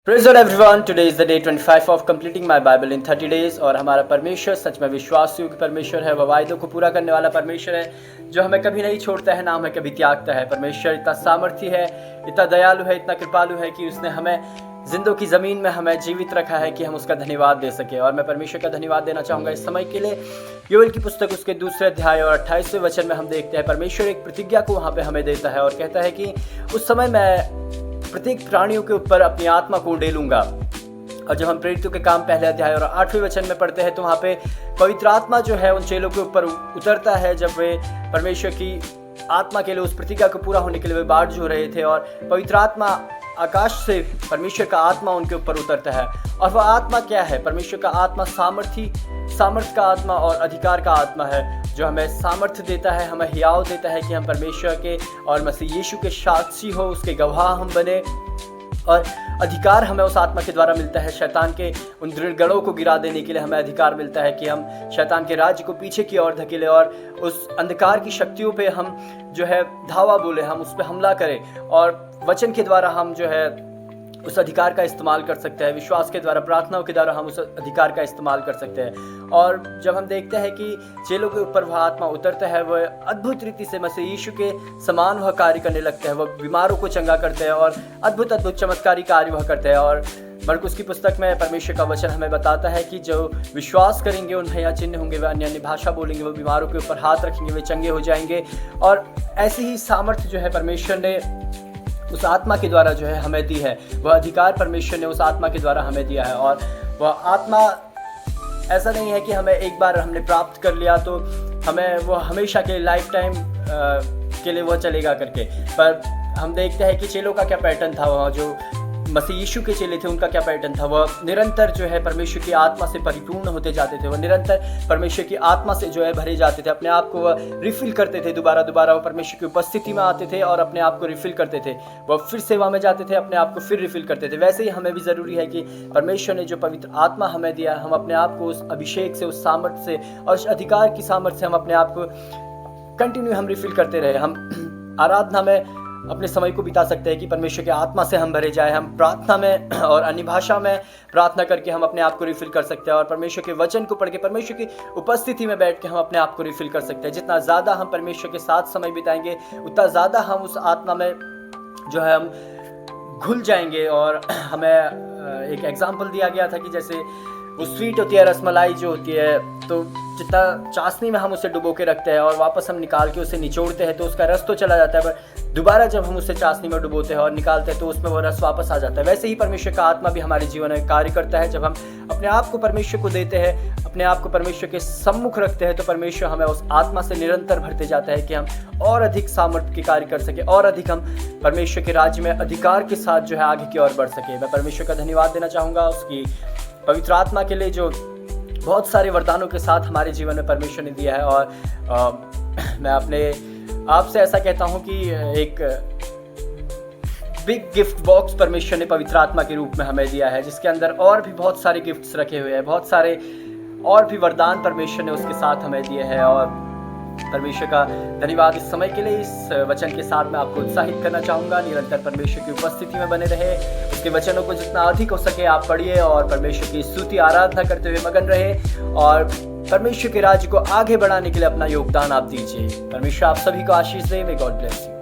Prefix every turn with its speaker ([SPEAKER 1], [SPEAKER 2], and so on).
[SPEAKER 1] Praise God everyone, today is the day 25 of completing my Bible in 30 days। और हमारा परमेश्वर सच में विश्वास योग्य परमेश्वर है। वह वायदों को पूरा करने वाला परमेश्वर है जो हमें कभी नहीं छोड़ता है, ना हमें कभी त्यागता है। परमेश्वर इतना सामर्थी है, इतना दयालु है, इतना कृपालु है कि उसने हमें जिंदों की ज़मीन में हमें जीवित रखा है कि हम उसका धन्यवाद दे सकें। और मैं परमेश्वर का धन्यवाद देना चाहूँगा इस समय के लिए। योएल की पुस्तक उसके दूसरे अध्याय और 28वें वचन में हम देखते हैं परमेश्वर एक प्रतिज्ञा को वहाँ पे हमें देता है और कहता है कि उस समय मैं प्रत्येक प्राणियों के ऊपर अपनी आत्मा को उड़ेलूंगा। और जब हम प्रेरितों के काम पहले अध्याय और 8वें वचन में पढ़ते हैं तो वहाँ पे पवित्र आत्मा जो है उन चेलों के ऊपर उतरता है जब वे परमेश्वर की आत्मा के लिए उस प्रतिज्ञा को पूरा होने के लिए वे बाट जो रहे थे। और पवित्र आत्मा आकाश से परमेश्वर का आत्मा उनके ऊपर उतरता है। और वह आत्मा क्या है? परमेश्वर का आत्मा सामर्थ्य का आत्मा और अधिकार का आत्मा है जो हमें सामर्थ्य देता है, हमें हियाव देता है कि हम परमेश्वर के और मसीह यीशु के साक्षी हो, उसके गवाह हम बने। और अधिकार हमें उस आत्मा के द्वारा मिलता है। शैतान के उन दृढ़ गढ़ों को गिरा देने के लिए हमें अधिकार मिलता है कि हम शैतान के राज्य को पीछे की ओर धकेलें और उस अंधकार की शक्तियों पे हम जो है धावा बोले, हम उस पर हमला करें। और वचन के द्वारा हम जो है उस अधिकार का इस्तेमाल कर सकते हैं। विश्वास के द्वारा, प्रार्थनाओं के द्वारा हम उस अधिकार का इस्तेमाल कर सकते हैं। और जब हम देखते हैं कि चेलों के ऊपर वह आत्मा उतरता है, वह अद्भुत रीति से मसीह यीशु के समान वह कार्य करने लगते हैं। वह बीमारों को चंगा करते हैं और अद्भुत चमत्कारी कार्य वह करते हैं। और मरकुस की पुस्तक में परमेश्वर का वचन हमें बताता है कि जो विश्वास करेंगे उन्हें या चिन्ह होंगे, वे अन्य भाषा बोलेंगे, वो बीमारों के ऊपर हाथ रखेंगे, वे चंगे हो जाएंगे। और ऐसी ही सामर्थ्य जो है परमेश्वर ने उस आत्मा के द्वारा जो है हमें दी है। वह अधिकार परमेश्वर ने उस आत्मा के द्वारा हमें दिया है। और वह आत्मा ऐसा नहीं है कि हमें एक बार हमने प्राप्त कर लिया तो हमें वो हमेशा के लाइफ टाइम के लिए वह चलेगा करके। पर हम देखते हैं कि चेलों का क्या पैटर्न था, वह जो मसीह यीशु के चेले थे उनका क्या पैटर्न था। वह निरंतर जो है परमेश्वर की आत्मा से परिपूर्ण होते जाते थे। वह निरंतर परमेश्वर की आत्मा से जो है भरे जाते थे। अपने आप को वह रिफिल करते थे, दोबारा वो परमेश्वर की उपस्थिति में आते थे और अपने आप को रिफिल करते थे। वह फिर सेवा में जाते थे, अपने आप को फिर रिफिल करते थे। वैसे ही हमें भी ज़रूरी है कि परमेश्वर ने जो पवित्र आत्मा हमें दिया, हम अपने आप को उस अभिषेक से, उस सामर्थ्य से और उस अधिकार की सामर्थ्य से हम अपने आप को कंटिन्यू हम रिफिल करते रहे। हम आराधना में अपने समय को बिता सकते हैं कि परमेश्वर के आत्मा से हम भरे जाए। हम प्रार्थना में और अन्य भाषा में प्रार्थना करके हम अपने आप को रिफिल कर सकते हैं। और परमेश्वर के वचन को पढ़ के, परमेश्वर की उपस्थिति में बैठ के हम अपने आप को रिफिल कर सकते हैं। जितना ज़्यादा हम परमेश्वर के साथ समय बिताएंगे उतना ज़्यादा हम उस आत्मा में जो है हम घुल जाएंगे। और हमें एक एग्जाम्पल दिया गया था कि जैसे वो स्वीट होती है, रसमलाई जो होती है, तो जितना चाशनी में हम उसे डुबो के रखते हैं और वापस हम निकाल के उसे निचोड़ते हैं तो उसका रस तो चला जाता है, पर दोबारा जब हम उसे चाशनी में डुबोते हैं और निकालते हैं तो उसमें वो रस वापस आ जाता है। वैसे ही परमेश्वर का आत्मा भी हमारे जीवन में कार्य करता है। जब हम अपने आप को परमेश्वर को देते हैं, अपने आप को परमेश्वर के सम्मुख रखते हैं, तो परमेश्वर हमें उस आत्मा से निरंतर भरते जाता है कि हम और अधिक सामर्थ्य के कार्य कर सके और अधिक हम परमेश्वर के राज्य में अधिकार के साथ जो है आगे की ओर बढ़ सके। मैं परमेश्वर का धन्यवाद देना चाहूँगा उसकी पवित्र आत्मा के लिए जो बहुत सारे वरदानों के साथ हमारे जीवन में परमेश्वर ने दिया है। और मैं अपने आपसे ऐसा कहता हूं कि एक बिग गिफ्ट बॉक्स परमेश्वर ने पवित्र आत्मा के रूप में हमें दिया है, जिसके अंदर और भी बहुत सारे गिफ्ट्स रखे हुए हैं, बहुत सारे और भी वरदान परमेश्वर ने उसके साथ हमें दिए हैं। और परमेश्वर का धन्यवाद इस समय के लिए। इस वचन के साथ मैं आपको उत्साहित करना चाहूँगा, निरंतर परमेश्वर की उपस्थिति में बने रहे, उसके वचनों को जितना अधिक हो सके आप पढ़िए और परमेश्वर की स्तुति आराधना करते हुए मगन रहे और परमेश्वर के राज्य को आगे बढ़ाने के लिए अपना योगदान आप दीजिए। परमेश्वर आप सभी को आशीष दे। May God bless you.